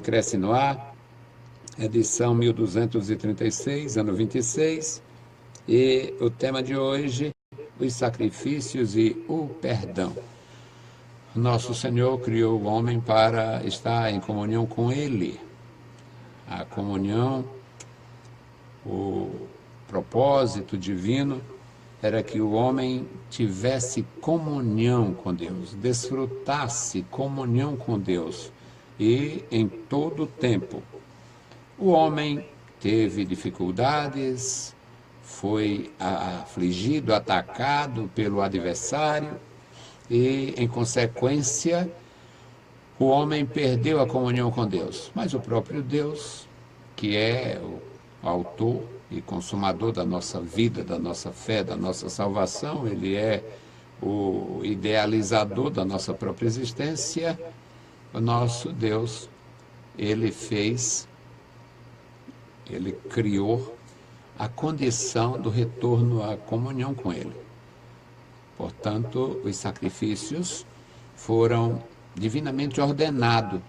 Cresce no Ar, edição 1236, ano 26, e o tema de hoje, os sacrifícios e o perdão. Nosso Senhor criou o homem para estar em comunhão com Ele. A comunhão, o propósito divino era que o homem tivesse comunhão com Deus, desfrutasse comunhão com Deus, e em todo o tempo. O homem teve dificuldades, foi afligido, atacado pelo adversário e, em consequência, o homem perdeu a comunhão com Deus. Mas o próprio Deus, que é o autor e consumador da nossa vida, da nossa fé, da nossa salvação, Ele é o idealizador da nossa própria existência. O nosso Deus, Ele criou a condição do retorno à comunhão com Ele. Portanto, os sacrifícios foram divinamente ordenados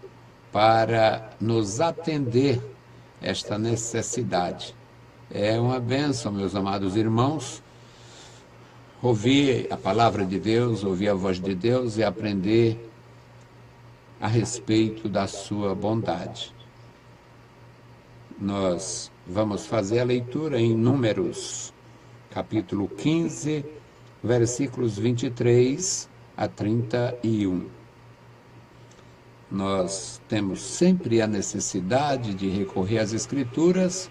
para nos atender esta necessidade. É uma bênção, meus amados irmãos, ouvir a palavra de Deus, ouvir a voz de Deus e aprender a respeito da sua bondade. Nós vamos fazer a leitura em Números, capítulo 15, versículos 23 a 31. Nós temos sempre a necessidade de recorrer às Escrituras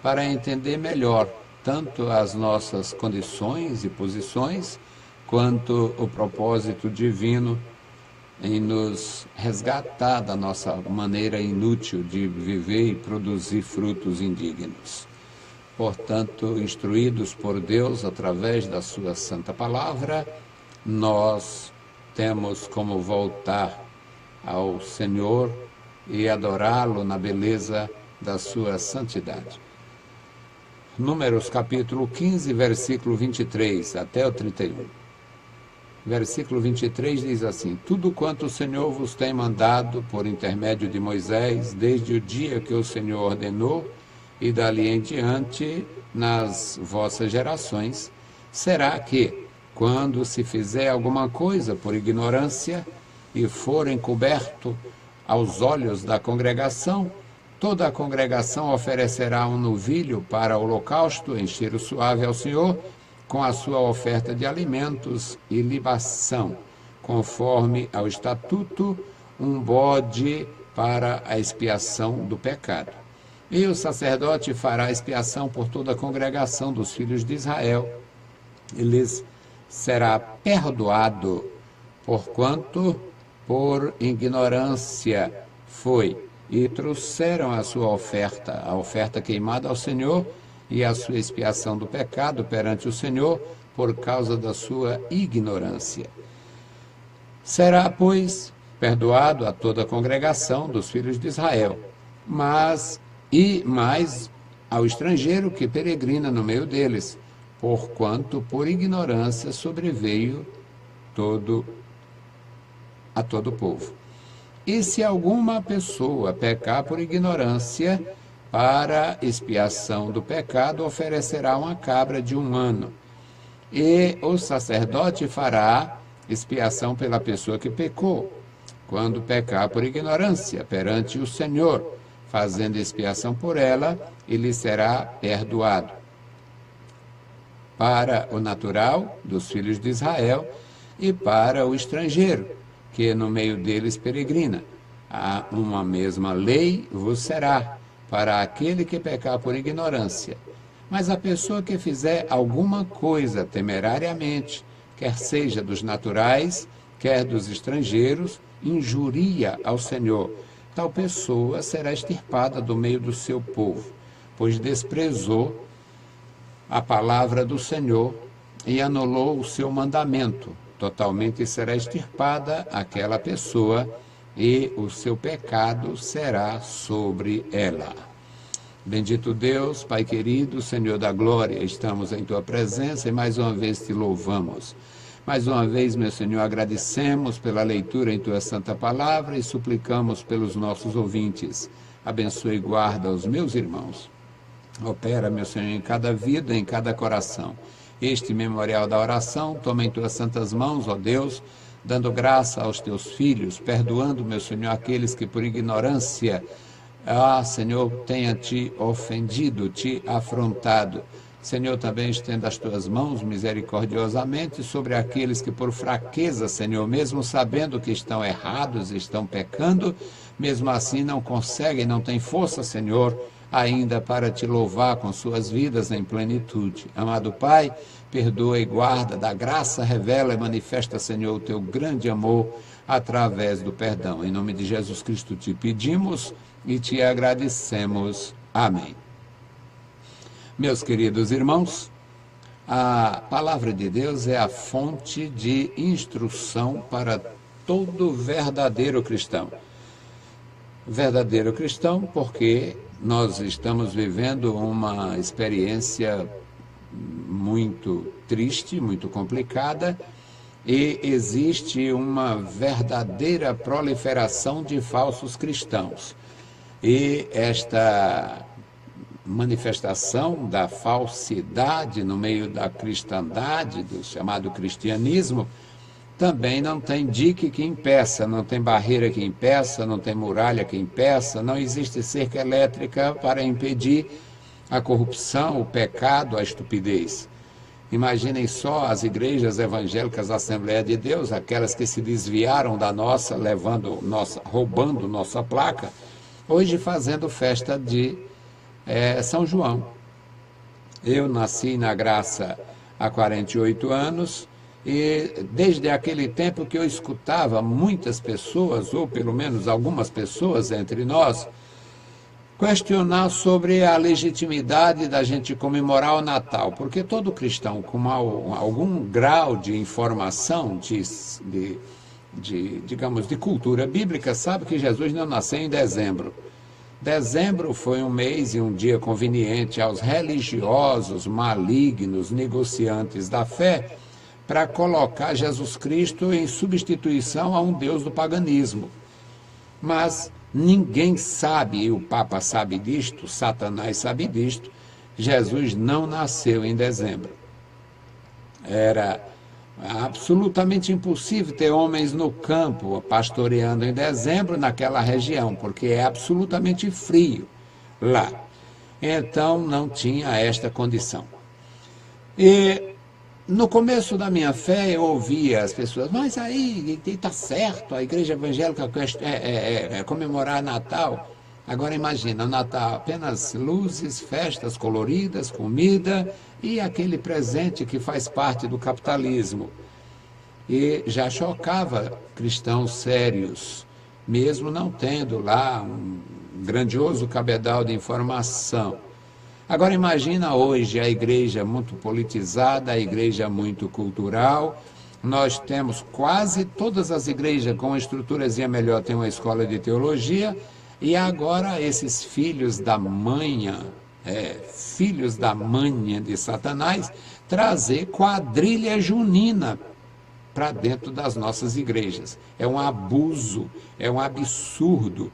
para entender melhor tanto as nossas condições e posições, quanto o propósito divino em nos resgatar da nossa maneira inútil de viver e produzir frutos indignos. Portanto, instruídos por Deus através da sua santa palavra, nós temos como voltar ao Senhor e adorá-lo na beleza da sua santidade. Números capítulo 15, versículo 23 até o 31. Versículo 23 diz assim: Tudo quanto o Senhor vos tem mandado por intermédio de Moisés, desde o dia que o Senhor ordenou, e dali em diante, nas vossas gerações, será que, quando se fizer alguma coisa por ignorância, e for encoberto aos olhos da congregação, toda a congregação oferecerá um novilho para holocausto em cheiro suave ao Senhor, com a sua oferta de alimentos e libação, conforme ao estatuto, um bode para a expiação do pecado. E o sacerdote fará expiação por toda a congregação dos filhos de Israel, e lhes será perdoado, porquanto por ignorância foi, e trouxeram a sua oferta, a oferta queimada ao Senhor, e a sua expiação do pecado perante o Senhor, por causa da sua ignorância. Será, pois, perdoado a toda a congregação dos filhos de Israel, mais ao estrangeiro que peregrina no meio deles, porquanto por ignorância sobreveio a todo o povo. E se alguma pessoa pecar por ignorância, para expiação do pecado oferecerá uma cabra de 1 ano, e o sacerdote fará expiação pela pessoa que pecou, quando pecar por ignorância perante o Senhor, fazendo expiação por ela, ele será perdoado. Para o natural dos filhos de Israel e para o estrangeiro, que no meio deles peregrina, a uma mesma lei vos será, para aquele que pecar por ignorância. Mas a pessoa que fizer alguma coisa temerariamente, quer seja dos naturais, quer dos estrangeiros, injuria ao Senhor. Tal pessoa será extirpada do meio do seu povo, pois desprezou a palavra do Senhor e anulou o seu mandamento. Totalmente será extirpada aquela pessoa, e o seu pecado será sobre ela. Bendito Deus, Pai querido, Senhor da glória, estamos em Tua presença e mais uma vez Te louvamos. Mais uma vez, meu Senhor, agradecemos pela leitura em Tua Santa Palavra e suplicamos pelos nossos ouvintes. Abençoe e guarda os meus irmãos. Opera, meu Senhor, em cada vida, em cada coração. Este memorial da oração, toma em Tuas santas mãos, ó Deus, dando graça aos Teus filhos, perdoando, meu Senhor, aqueles que por ignorância, Senhor, tenha Te ofendido, Te afrontado. Senhor, também estenda as Tuas mãos misericordiosamente sobre aqueles que por fraqueza, Senhor, mesmo sabendo que estão errados, estão pecando, mesmo assim não conseguem, não têm força, Senhor, ainda para Te louvar com suas vidas em plenitude. Amado Pai, perdoa e guarda, dá graça, revela e manifesta, Senhor, o Teu grande amor através do perdão. Em nome de Jesus Cristo Te pedimos e Te agradecemos. Amém. Meus queridos irmãos, a palavra de Deus é a fonte de instrução para todo verdadeiro cristão. Verdadeiro cristão porque nós estamos vivendo uma experiência muito triste, muito complicada, e existe uma verdadeira proliferação de falsos cristãos. E esta manifestação da falsidade no meio da cristandade, do chamado cristianismo, também não tem dique que impeça, não tem barreira que impeça, não tem muralha que impeça, não existe cerca elétrica para impedir a corrupção, o pecado, a estupidez. Imaginem só as igrejas evangélicas da Assembleia de Deus, aquelas que se desviaram da nossa, roubando nossa placa, hoje fazendo festa de São João. Eu nasci na graça há 48 anos e desde aquele tempo que eu escutava muitas pessoas, ou pelo menos algumas pessoas entre nós, questionar sobre a legitimidade da gente comemorar o Natal, porque todo cristão com algum grau de informação, digamos, de cultura bíblica, sabe que Jesus não nasceu em dezembro. Dezembro foi um mês e um dia conveniente aos religiosos, malignos, negociantes da fé, para colocar Jesus Cristo em substituição a um Deus do paganismo. Mas ninguém sabe, e o Papa sabe disto, Satanás sabe disto, Jesus não nasceu em dezembro. Era absolutamente impossível ter homens no campo pastoreando em dezembro naquela região, porque é absolutamente frio lá. Então não tinha esta condição. E no começo da minha fé eu ouvia as pessoas, mas aí está certo, a igreja evangélica comemorar Natal. Agora imagina, o Natal apenas luzes, festas coloridas, comida e aquele presente que faz parte do capitalismo. E já chocava cristãos sérios, mesmo não tendo lá um grandioso cabedal de informação. Agora imagina hoje a igreja muito politizada, a igreja muito cultural. Nós temos quase todas as igrejas com uma estruturazinha melhor, tem uma escola de teologia. E agora esses filhos da manha de Satanás, trazer quadrilha junina para dentro das nossas igrejas. É um abuso, é um absurdo,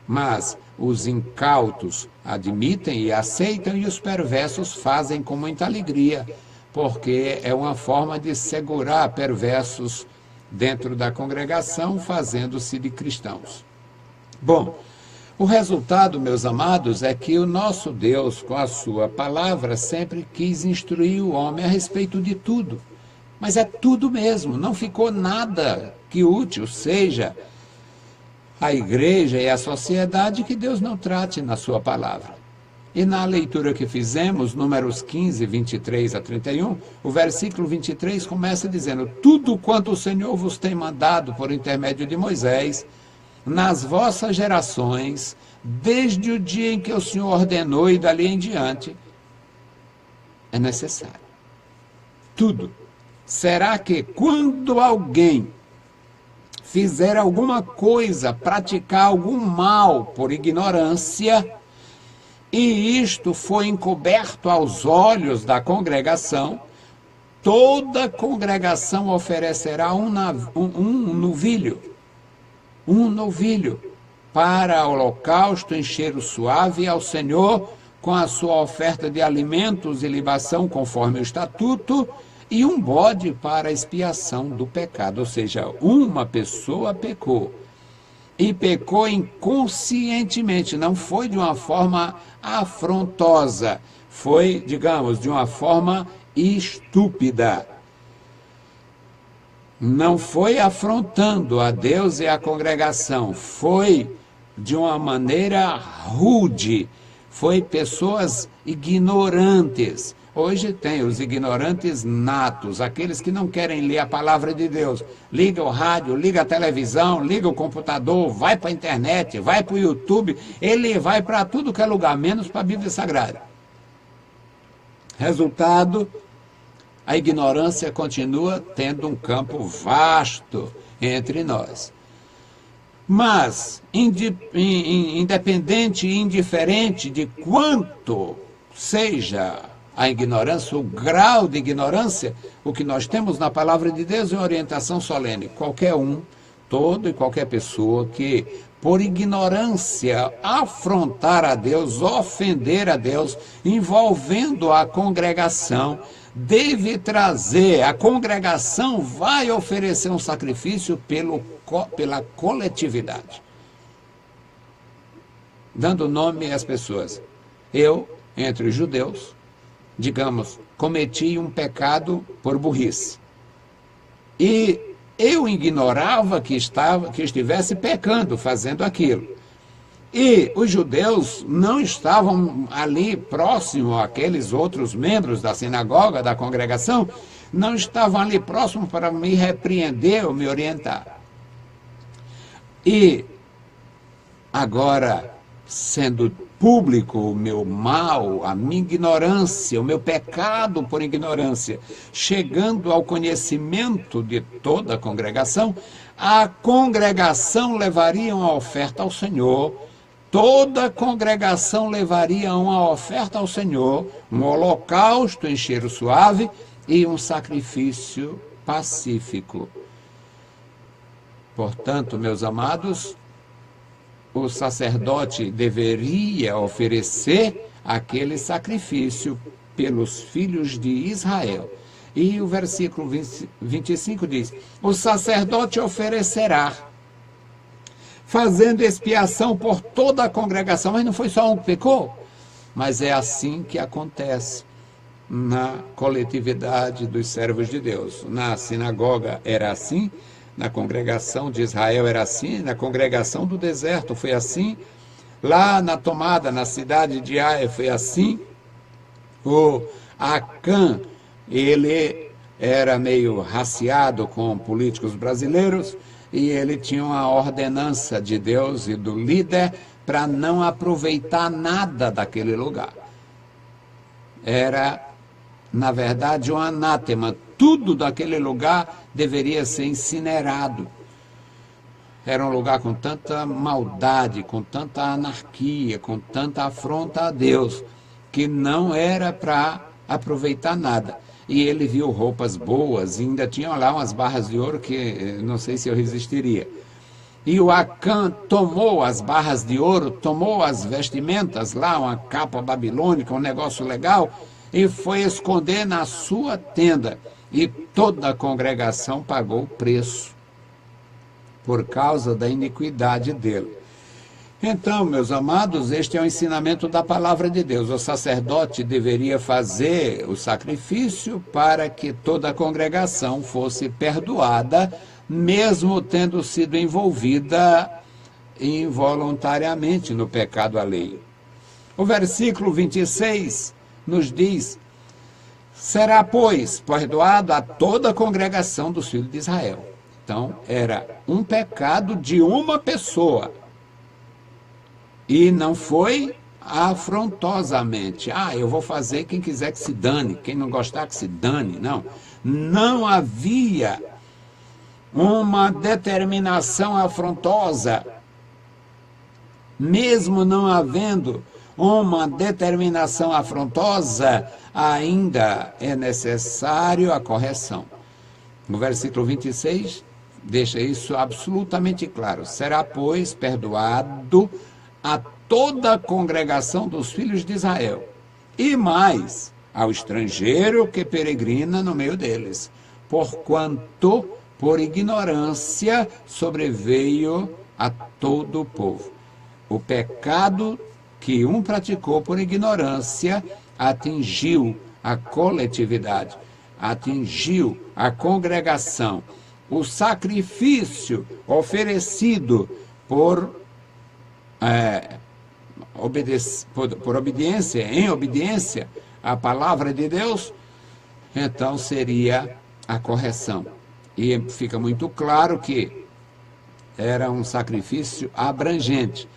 mas os incautos admitem e aceitam e os perversos fazem com muita alegria, porque é uma forma de segurar perversos dentro da congregação, fazendo-se de cristãos. Bom, o resultado, meus amados, é que o nosso Deus, com a sua palavra, sempre quis instruir o homem a respeito de tudo. Mas é tudo mesmo, não ficou nada que útil seja a igreja e a sociedade que Deus não trate na sua palavra. E na leitura que fizemos, Números 15, 23 a 31, o versículo 23 começa dizendo: tudo quanto o Senhor vos tem mandado por intermédio de Moisés, nas vossas gerações, desde o dia em que o Senhor ordenou e dali em diante, é necessário. Tudo. Será que quando alguém fizer alguma coisa, praticar algum mal por ignorância, e isto foi encoberto aos olhos da congregação, toda congregação oferecerá um novilho, para holocausto em cheiro suave ao Senhor, com a sua oferta de alimentos e libação conforme o estatuto, e um bode para expiação do pecado. Ou seja, uma pessoa pecou. E pecou inconscientemente, não foi de uma forma afrontosa, foi, digamos, de uma forma estúpida. Não foi afrontando a Deus e a congregação, foi de uma maneira rude, foi pessoas ignorantes. Hoje tem os ignorantes natos, aqueles que não querem ler a palavra de Deus. Liga o rádio, liga a televisão, liga o computador, vai para a internet, vai para o YouTube, ele vai para tudo que é lugar, menos para a Bíblia Sagrada. Resultado, a ignorância continua tendo um campo vasto entre nós. Mas, independente e indiferente de quanto seja a ignorância, o grau de ignorância, o que nós temos na palavra de Deus é orientação solene. Qualquer um, todo e qualquer pessoa que, por ignorância, afrontar a Deus, ofender a Deus, envolvendo a congregação, deve trazer, a congregação vai oferecer um sacrifício pela coletividade. Dando nome às pessoas. Eu, entre os judeus, digamos, cometi um pecado por burrice. E eu ignorava que estivesse pecando, fazendo aquilo. E os judeus não estavam ali próximo àqueles outros membros da sinagoga, da congregação, não estavam ali próximo para me repreender ou me orientar. E agora, sendo público o meu mal, a minha ignorância, o meu pecado por ignorância, chegando ao conhecimento de toda a congregação levaria uma oferta ao Senhor, toda a congregação levaria uma oferta ao Senhor, um holocausto em cheiro suave e um sacrifício pacífico. Portanto, meus amados, o sacerdote deveria oferecer aquele sacrifício pelos filhos de Israel. E o versículo 25 diz, o sacerdote oferecerá, fazendo expiação por toda a congregação. Mas não foi só um que pecou, mas é assim que acontece na coletividade dos servos de Deus. Na sinagoga era assim, na congregação de Israel era assim, na congregação do deserto foi assim, lá na tomada, na cidade de Ai foi assim. O Acã, ele era meio raciado com políticos brasileiros e ele tinha uma ordenança de Deus e do líder para não aproveitar nada daquele lugar. Era, na verdade, um anátema. Tudo daquele lugar deveria ser incinerado. Era um lugar com tanta maldade, com tanta anarquia, com tanta afronta a Deus, que não era para aproveitar nada. E ele viu roupas boas, e ainda tinha lá umas barras de ouro que não sei se eu resistiria. E o Acã tomou as barras de ouro, tomou as vestimentas lá, uma capa babilônica, um negócio legal, e foi esconder na sua tenda. E toda a congregação pagou o preço por causa da iniquidade dele. Então, meus amados, este é o ensinamento da palavra de Deus. O sacerdote deveria fazer o sacrifício para que toda a congregação fosse perdoada, mesmo tendo sido envolvida involuntariamente no pecado alheio. O versículo 26 nos diz, será, pois, perdoado a toda a congregação dos filhos de Israel. Então, era um pecado de uma pessoa. E não foi afrontosamente. Eu vou fazer, quem quiser que se dane, quem não gostar que se dane. Não. Não havia uma determinação afrontosa. Mesmo não havendo uma determinação afrontosa, ainda é necessário a correção. No versículo 26, deixa isso absolutamente claro. Será, pois, perdoado a toda a congregação dos filhos de Israel, e mais ao estrangeiro que peregrina no meio deles, porquanto por ignorância sobreveio a todo o povo. O pecado que um praticou por ignorância atingiu a coletividade, atingiu a congregação. O sacrifício oferecido por obediência, em obediência à palavra de Deus, então seria a correção. E fica muito claro que era um sacrifício abrangente.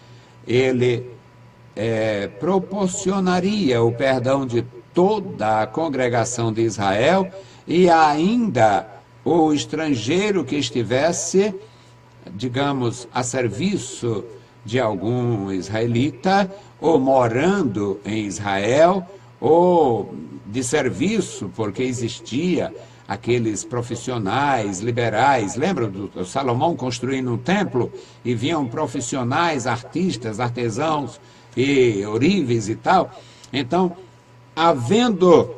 Ele proporcionaria o perdão de toda a congregação de Israel e ainda o estrangeiro que estivesse, digamos, a serviço de algum israelita, ou morando em Israel, ou de serviço, porque existia aqueles profissionais liberais. Lembram do Salomão construindo um templo e vinham profissionais, artistas, artesãos e ourives e tal? Então, havendo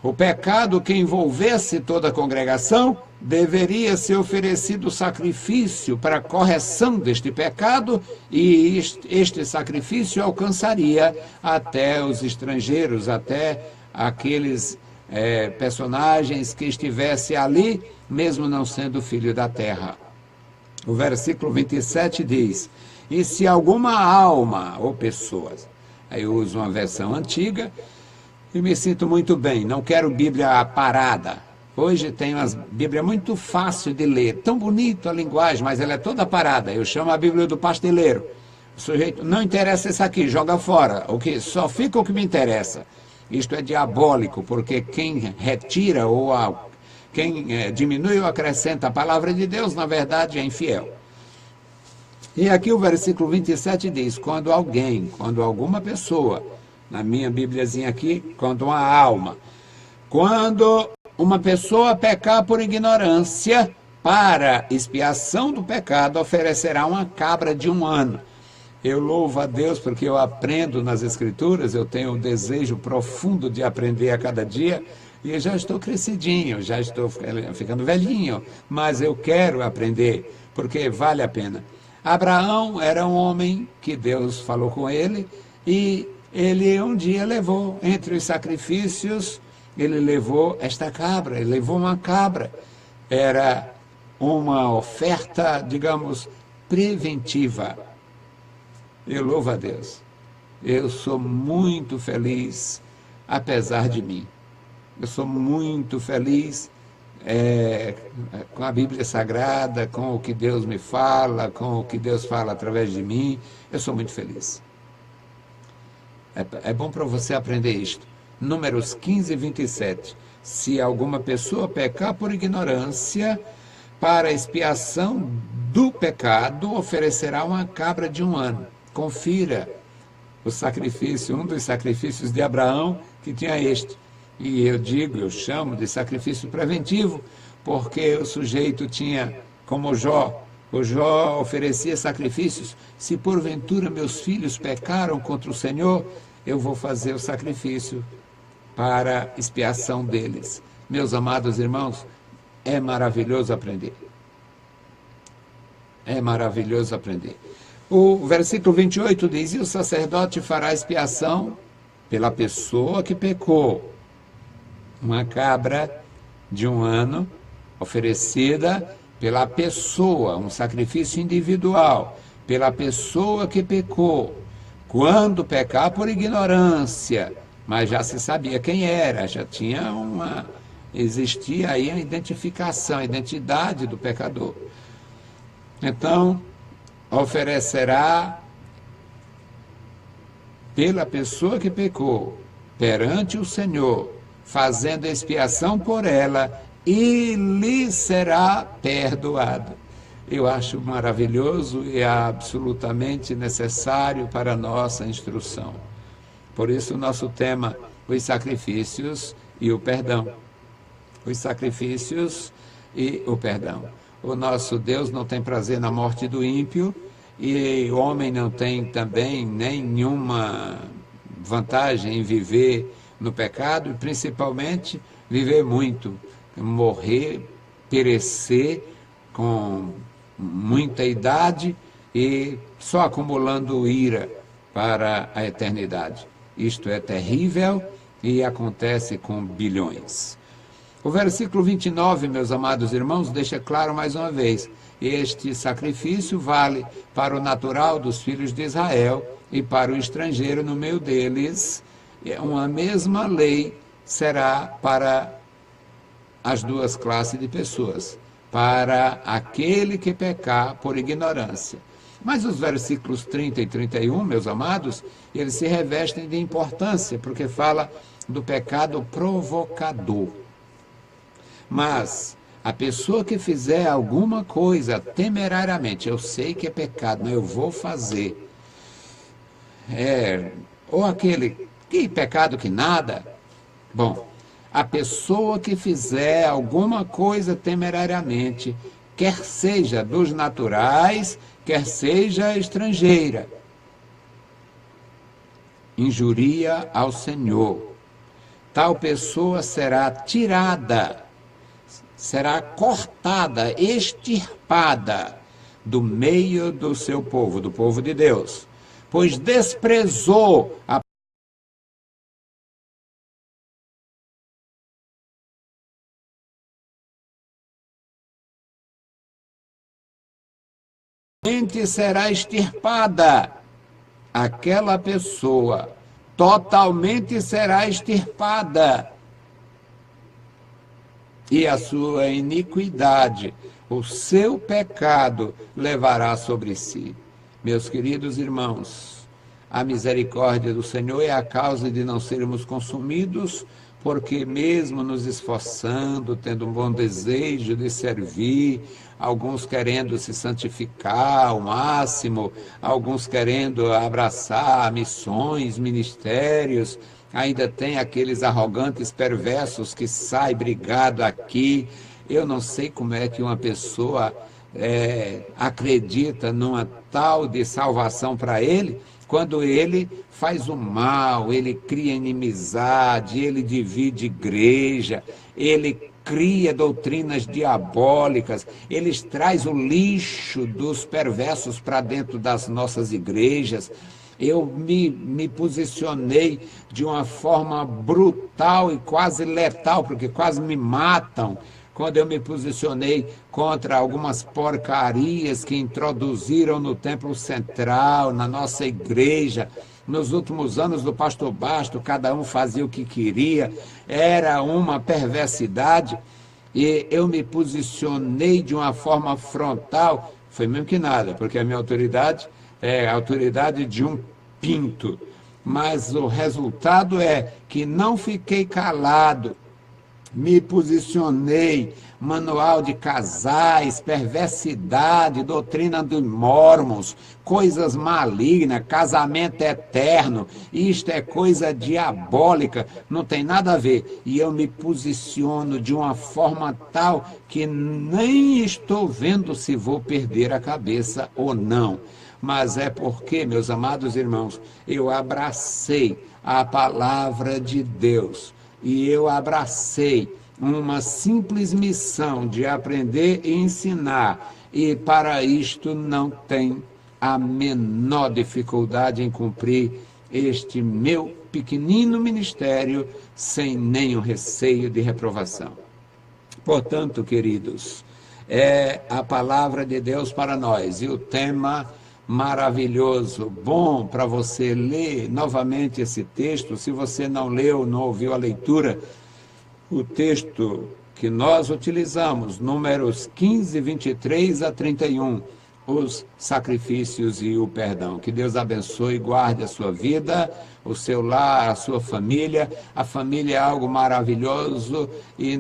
o pecado que envolvesse toda a congregação, deveria ser oferecido sacrifício para a correção deste pecado, e este sacrifício alcançaria até os estrangeiros, até aqueles personagens que estivessem ali, mesmo não sendo filho da terra. O versículo 27 diz: e se alguma alma ou pessoas, aí eu uso uma versão antiga, e me sinto muito bem, não quero Bíblia parada. Hoje tem umas Bíblia muito fácil de ler, tão bonita a linguagem, mas ela é toda parada. Eu chamo a Bíblia do pasteleiro. O sujeito, não interessa isso aqui, joga fora. O que só fica o que me interessa. Isto é diabólico, porque quem retira ou quem diminui ou acrescenta a palavra de Deus, na verdade é infiel. E aqui o versículo 27 diz: quando alguma pessoa, na minha Bíbliazinha aqui, quando uma alma, quando uma pessoa pecar por ignorância, para expiação do pecado, oferecerá uma cabra de 1 ano. Eu louvo a Deus porque eu aprendo nas Escrituras, eu tenho um desejo profundo de aprender a cada dia, e eu já estou crescidinho, já estou ficando velhinho, mas eu quero aprender, porque vale a pena. Abraão era um homem que Deus falou com ele, e ele um dia levou, entre os sacrifícios, ele levou esta cabra, ele levou uma cabra. Era uma oferta, digamos, preventiva. Eu louvo a Deus. Eu sou muito feliz, apesar de mim. Eu sou muito feliz com a Bíblia Sagrada, com o que Deus me fala, com o que Deus fala através de mim. Eu sou muito feliz. É bom para você aprender isto. Números 15 e 27. Se alguma pessoa pecar por ignorância, para expiação do pecado, oferecerá uma cabra de 1 ano. Confira o sacrifício, um dos sacrifícios de Abraão, que tinha este. E eu chamo de sacrifício preventivo, porque o sujeito tinha, como o Jó oferecia sacrifícios. Se porventura meus filhos pecaram contra o Senhor, eu vou fazer o sacrifício para expiação deles. Meus amados irmãos, é maravilhoso aprender. É maravilhoso aprender. O versículo 28 diz: e o sacerdote fará expiação pela pessoa que pecou. Uma cabra de 1 ano, oferecida pela pessoa, um sacrifício individual, pela pessoa que pecou. Quando pecar por ignorância, mas já se sabia quem era, já tinha existia aí a identificação, a identidade do pecador. Então, oferecerá pela pessoa que pecou perante o Senhor, fazendo expiação por ela, e lhe será perdoado. Eu acho maravilhoso e absolutamente necessário para a nossa instrução. Por isso, o nosso tema, os sacrifícios e o perdão. Os sacrifícios e o perdão. O nosso Deus não tem prazer na morte do ímpio, e o homem não tem também nenhuma vantagem em viver no pecado, e principalmente viver muito, morrer, perecer com muita idade e só acumulando ira para a eternidade. Isto é terrível e acontece com bilhões. O versículo 29, meus amados irmãos, deixa claro mais uma vez: este sacrifício vale para o natural dos filhos de Israel e para o estrangeiro no meio deles. Uma mesma lei será para as duas classes de pessoas, para aquele que pecar por ignorância. Mas os versículos 30 e 31, meus amados, eles se revestem de importância, porque fala do pecado provocador. Mas a pessoa que fizer alguma coisa temerariamente, eu sei que é pecado, mas eu vou fazer. Ou aquele, que pecado que nada? Bom, a pessoa que fizer alguma coisa temerariamente, quer seja dos naturais, quer seja estrangeira, injuria ao Senhor. Tal pessoa será tirada, será cortada, extirpada do meio do seu povo, do povo de Deus, pois desprezou a será extirpada. Aquela pessoa totalmente será extirpada. E a sua iniquidade, o seu pecado, levará sobre si. Meus queridos irmãos, a misericórdia do Senhor é a causa de não sermos consumidos, porque mesmo nos esforçando, tendo um bom desejo de servir, alguns querendo se santificar ao máximo, alguns querendo abraçar missões, ministérios, ainda tem aqueles arrogantes perversos que saem brigado aqui. Eu não sei como é que uma pessoa acredita numa tal de salvação para ele, quando ele faz o mal, ele cria inimizade, ele divide igreja, ele cria doutrinas diabólicas, ele traz o lixo dos perversos para dentro das nossas igrejas. Eu me posicionei de uma forma brutal e quase letal, porque quase me matam, quando eu me posicionei contra algumas porcarias que introduziram no Templo Central, na nossa igreja. Nos últimos anos do pastor Basto, cada um fazia o que queria, era uma perversidade, e eu me posicionei de uma forma frontal, foi mesmo que nada, porque a minha autoridade é a autoridade de um pinto, mas o resultado é que não fiquei calado, me posicionei, manual de casais, perversidade, doutrina dos mormons, coisas malignas, casamento eterno, isto é coisa diabólica, não tem nada a ver. E eu me posiciono de uma forma tal que nem estou vendo se vou perder a cabeça ou não. Mas é porque, meus amados irmãos, eu abracei a palavra de Deus. E eu abracei uma simples missão de aprender e ensinar. E para isto não tem a menor dificuldade em cumprir este meu pequenino ministério sem nenhum receio de reprovação. Portanto, queridos, é a palavra de Deus para nós. E o tema maravilhoso, bom para você ler novamente esse texto. Se você não leu, não ouviu a leitura, o texto que nós utilizamos, números 15, 23 a 31, os sacrifícios e o perdão. Que Deus abençoe e guarde a sua vida, o seu lar, a sua família. A família é algo maravilhoso e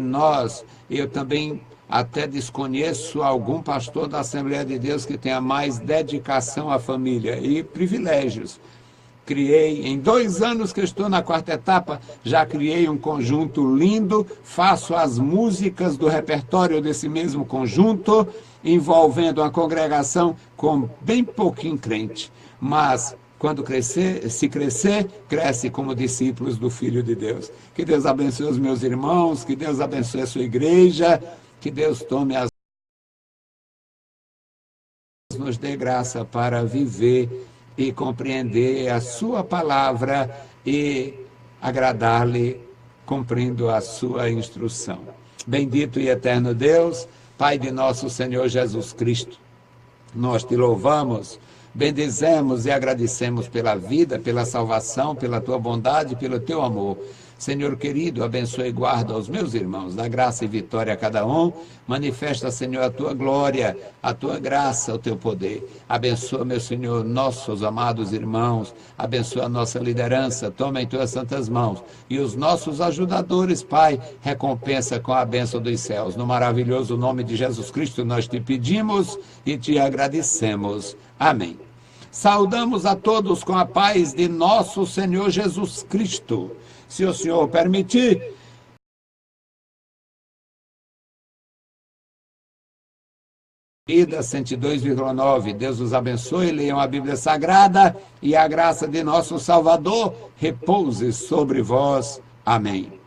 eu também até desconheço algum pastor da Assembleia de Deus que tenha mais dedicação à família e privilégios. criei, em 2 anos que eu estou na 4ª etapa, já criei um conjunto lindo, faço as músicas do repertório desse mesmo conjunto, envolvendo uma congregação com bem pouquinho crente, mas quando crescer, se crescer, cresce como discípulos do Filho de Deus. Que Deus abençoe os meus irmãos, que Deus abençoe a sua igreja, que Deus tome as nos dê graça para viver e compreender a sua palavra e agradar-lhe cumprindo a sua instrução. Bendito e eterno Deus, Pai de nosso Senhor Jesus Cristo, nós te louvamos, bendizemos e agradecemos pela vida, pela salvação, pela tua bondade, pelo teu amor. Senhor querido, abençoe e guarda os meus irmãos, dá graça e vitória a cada um, manifesta, Senhor, a tua glória, a tua graça, o teu poder. Abençoa, meu Senhor, nossos amados irmãos, abençoa a nossa liderança, toma em tuas santas mãos. E os nossos ajudadores, Pai, recompensa com a bênção dos céus. No maravilhoso nome de Jesus Cristo nós te pedimos e te agradecemos. Amém. Saudamos a todos com a paz de nosso Senhor Jesus Cristo. Se o Senhor permitir, Vida 102,9. Deus os abençoe, leiam a Bíblia Sagrada e a graça de nosso Salvador repouse sobre vós. Amém.